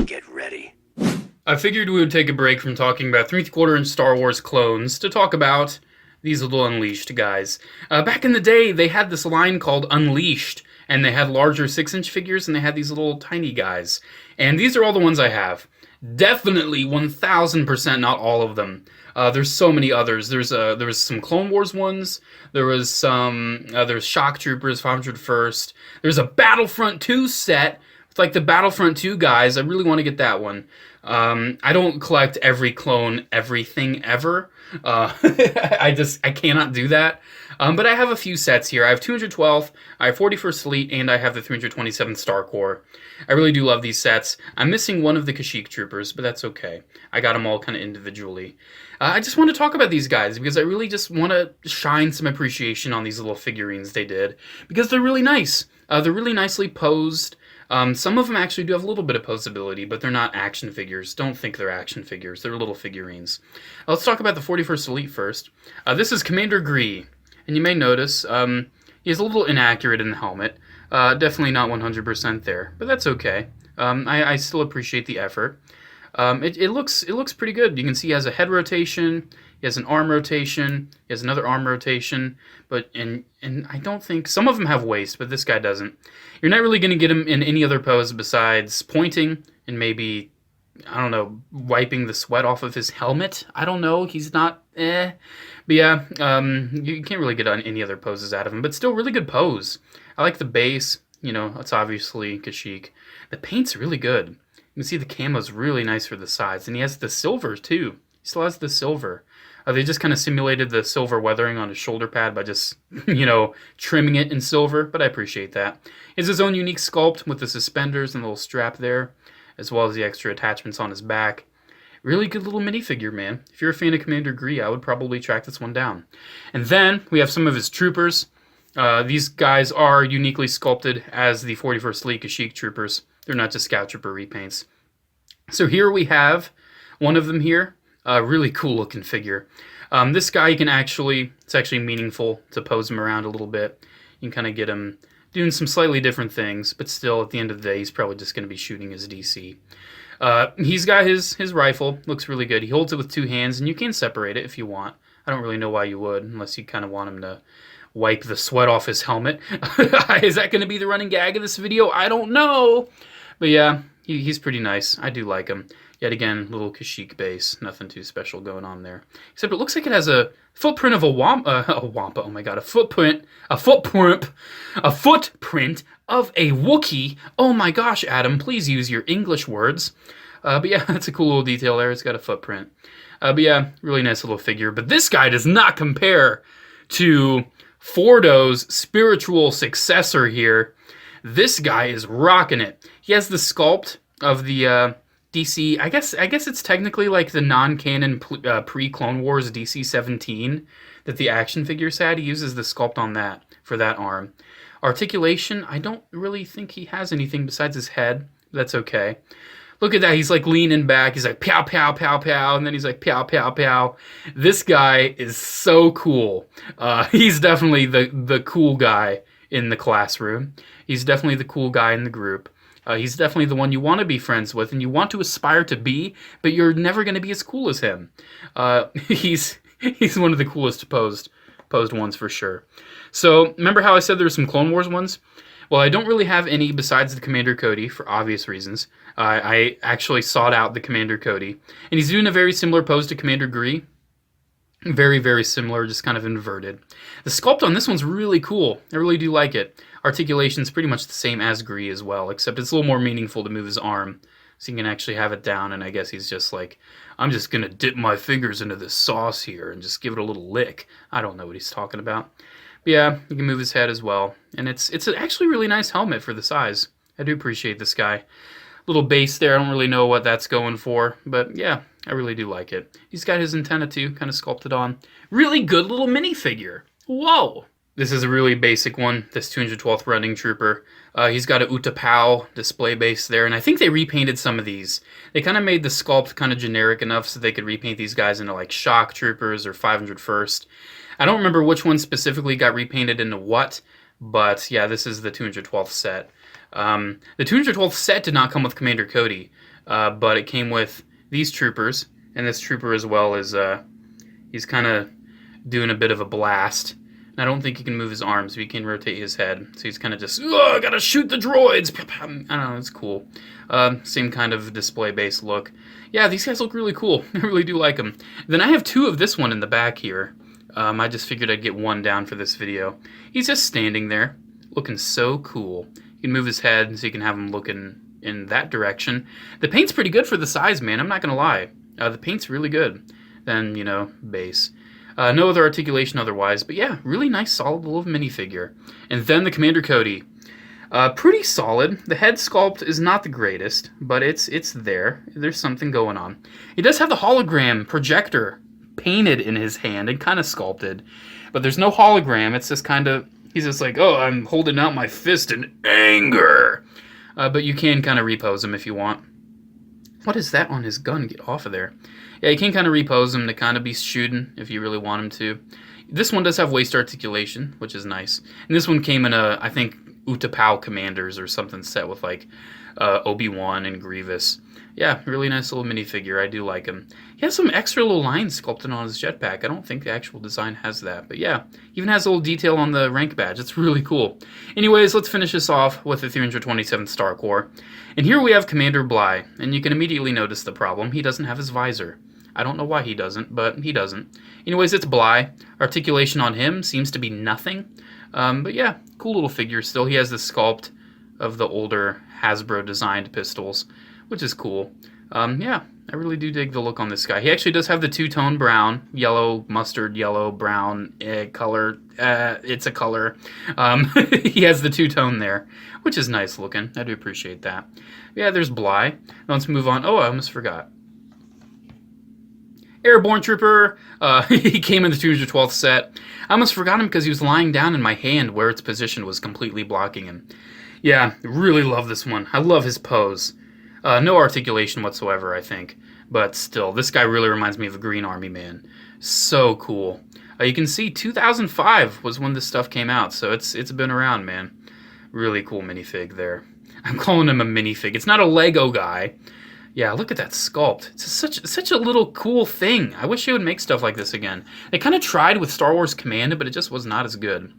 Get ready. I figured we would take a break from talking about 3/4-inch Star Wars clones to talk about these little Unleashed guys. Back in the day, they had this line called Unleashed, and they had larger 6-inch figures, and they had these little tiny guys. And these are all the ones I have. Definitely 1000% not all of them. There's so many others. There was some Clone Wars ones. There was some. There's Shock Troopers, 501st. There's a Battlefront 2 set with like the Battlefront 2 guys. I really want to get that one. I don't collect every clone, everything ever. I cannot do that. But I have a few sets here. I have 212th, I have 41st Fleet, and I have the 327th Star Corps. I really do love these sets. I'm missing one of the Kashyyyk Troopers, but that's okay. I got them all kind of individually. I just want to talk about these guys because I really just want to shine some appreciation on these little figurines they did because they're really nice. They're really nicely posed. Some of them actually do have a little bit of posability, but they're not action figures. Don't think they're action figures. They're little figurines. Let's talk about the 41st Elite first. This is Commander Gree, and you may notice he's a little inaccurate in the helmet. Definitely not 100% there, but that's okay. I still appreciate the effort. It looks pretty good. You can see he has a head rotation, he has an arm rotation, he has another arm rotation, but and I don't think some of them have waist, but this guy doesn't. You're not really going to get him in any other pose besides pointing and maybe, I don't know, wiping the sweat off of his helmet. I don't know. He's not But yeah, you can't really get on any other poses out of him, but still really good pose. I like the base. You know, it's obviously Kashyyyk. The paint's really good. You can see the camo's really nice for the sides, and he has the silver too. He still has the silver. They just kind of simulated the silver weathering on his shoulder pad by just, trimming it in silver, but I appreciate that. He has his own unique sculpt with the suspenders and the little strap there, as well as the extra attachments on his back. Really good little minifigure, man. If you're a fan of Commander Gree, I would probably track this one down. And then we have some of his troopers. These guys are uniquely sculpted as the 41st Elite Kashyyyk troopers. They're not just Scout Trooper repaints. So here we have one of them here. Really cool looking figure. This guy it's actually meaningful to pose him around a little bit. You can kind of get him doing some slightly different things, but still at the end of the day, he's probably just going to be shooting his DC. He's got his rifle, looks really good. He holds it with two hands, and you can separate it if you want. I don't really know why you would, unless you kind of want him to wipe the sweat off his helmet. Is that going to be the running gag of this video? I don't know. But yeah, he's pretty nice. I do like him. Yet again, little Kashyyyk base. Nothing too special going on there. Except it looks like it has a footprint of a wampa. Oh my god, a footprint of a Wookiee. Oh my gosh, Adam, please use your English words. But yeah, that's a cool little detail there. It's got a footprint. But yeah, really nice little figure. But this guy does not compare to Fordo's spiritual successor here. This guy is rocking it. He has the sculpt of the DC. I guess it's technically like the non-canon pre-Clone Wars DC-17 that the action figures had. He uses the sculpt on that for that arm. Articulation, I don't really think he has anything besides his head. That's okay. Look at that. He's like leaning back. He's like pow, pow, pow, pow. And then he's like pow, pow, pow. This guy is so cool. He's definitely the cool guy in the classroom. He's definitely the cool guy in the group. He's definitely the one you want to be friends with and you want to aspire to be, but you're never going to be as cool as him. He's one of the coolest posed ones for sure. So remember how I said there were some Clone Wars ones? Well, I don't really have any besides the Commander Cody for obvious reasons. I actually sought out the Commander Cody, and he's doing a very similar pose to Commander Gree. Very, very similar, just kind of inverted. The sculpt on this one's really cool. I really do like it. Articulation's pretty much the same as Gree as well, except it's a little more meaningful to move his arm, so you can actually have it down, and I guess he's just like, I'm just going to dip my fingers into this sauce here and just give it a little lick. I don't know what he's talking about. But yeah, you can move his head as well, and it's actually a really nice helmet for the size. I do appreciate this guy. Little base there, I don't really know what that's going for, but yeah, I really do like it. He's got his antenna too, kind of sculpted on. Really good little minifigure. Whoa! This is a really basic one, this 212th Running Trooper. He's got a Utapau display base there, and I think they repainted some of these. They kind of made the sculpt kind of generic enough so they could repaint these guys into like Shock Troopers or 501st. I don't remember which one specifically got repainted into what, but yeah, this is the 212th set. The 212th set did not come with Commander Cody. but it came with these troopers, and this trooper as well is he's kind of doing a bit of a blast. And I don't think he can move his arms, but he can rotate his head. So he's kind of just, I gotta shoot the droids. I don't know, it's cool. Same kind of display-based look. Yeah, these guys look really cool. I really do like them. Then I have two of this one in the back here. I just figured I'd get one down for this video. He's just standing there, looking so cool. You can move his head so you can have him looking in that direction. The paint's pretty good for the size, man. I'm not gonna lie. The paint's really good. Then, you know, base. No other articulation otherwise, but yeah, really nice, solid little minifigure. And then the Commander Cody. Pretty solid. The head sculpt is not the greatest, but it's there. There's something going on. He does have the hologram projector painted in his hand and kind of sculpted, but there's no hologram. It's just kind of, he's just like, oh, I'm holding out my fist in anger. But you can kind of repose him if you want. What is that on his gun? Get off of there. Yeah, you can kind of repose him to kind of be shooting if you really want him to. This one does have waist articulation, which is nice. And this one came in a, I think, Utapau Commanders or something set with like Obi-Wan and Grievous. Yeah, really nice little minifigure. I do like him. He has some extra little lines sculpted on his jetpack. I don't think the actual design has that. But yeah, even has a little detail on the rank badge. It's really cool. Anyways, let's finish this off with the 327th Star Corps. And here we have Commander Bly. And you can immediately notice the problem. He doesn't have his visor. I don't know why he doesn't, but he doesn't. Anyways, it's Bly. Articulation on him seems to be nothing. But yeah, cool little figure still. He has the sculpt of the older Hasbro designed pistols, which is cool. Yeah, I really do dig the look on this guy. He actually does have the two-tone brown, yellow, mustard, yellow, brown color. It's a color. He has the two-tone there, which is nice looking. I do appreciate that. Yeah, there's Bly. Now let's move on. Oh, I almost forgot. Airborne Trooper. He came in the 212th set. I almost forgot him because he was lying down in my hand where its position was completely blocking him. Yeah, really love this one. I love his pose. No articulation whatsoever, I think. But still, this guy really reminds me of a Green Army man. So cool. You can see 2005 was when this stuff came out, so it's been around, man. Really cool minifig there. I'm calling him a minifig. It's not a Lego guy. Yeah, look at that sculpt. It's such a little cool thing. I wish they would make stuff like this again. They kind of tried with Star Wars Command, but it just was not as good.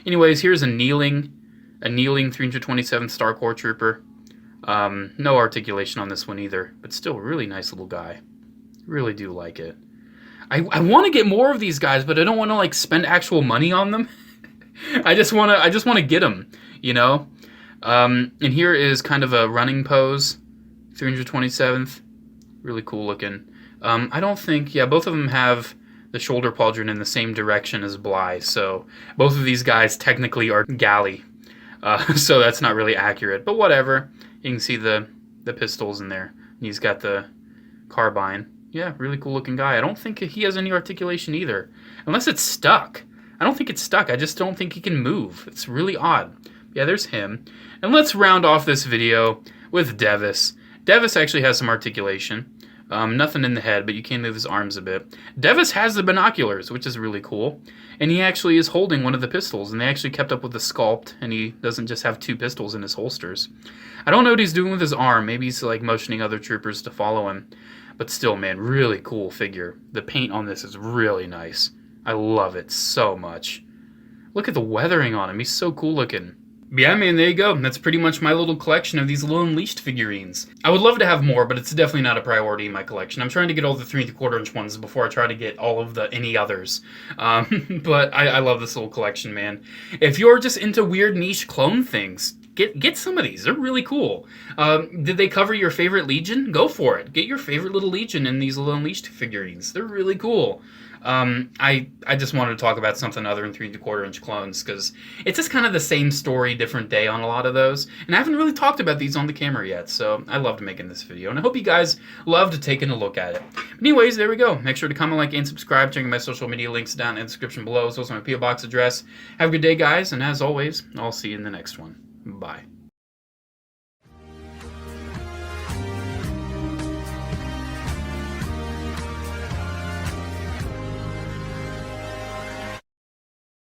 Anyways, here's a kneeling 327th Star Corps Trooper. No articulation on this one either, but still really nice little guy. Really do like it. I want to get more of these guys, but I don't want to like spend actual money on them. I just want to get them, you know. And here is kind of a running pose. 327th, really cool looking. I don't think, yeah, both of them have the shoulder pauldron in the same direction as Bly, so both of these guys technically are galley, so that's not really accurate, but whatever. You can see the pistols in there, and he's got the carbine. Yeah, really cool looking guy. I don't think he has any articulation either, unless it's stuck. I don't think it's stuck, I just don't think he can move. It's really odd. Yeah, there's him. And let's round off this video with Devis. Devis actually has some articulation. Nothing in the head, but you can move his arms a bit. Devis has the binoculars, which is really cool. And he actually is holding one of the pistols, and they actually kept up with the sculpt, and he doesn't just have two pistols in his holsters. I don't know what he's doing with his arm. Maybe he's like motioning other troopers to follow him. But still, man, really cool figure. The paint on this is really nice. I love it so much. Look at the weathering on him. He's so cool looking. Yeah, man, there you go. That's pretty much my little collection of these little Unleashed figurines. I would love to have more, but it's definitely not a priority in my collection. I'm trying to get all the 3 3/4 inch ones before I try to get all of any others. But I love this little collection, man. If you're just into weird niche clone things, get some of these. They're really cool. Did they cover your favorite Legion? Go for it. Get your favorite little Legion in these little Unleashed figurines. They're really cool. I just wanted to talk about something other than 3 3/4 inch clones, because it's just kind of the same story, different day on a lot of those, and I haven't really talked about these on the camera yet, so I loved making this video, and I hope you guys loved taking a look at it. But anyways, there we go. Make sure to comment, like, and subscribe. Check my social media links down in the description below, as well as my P.O. Box address. Have a good day, guys, and as always, I'll see you in the next one. Bye.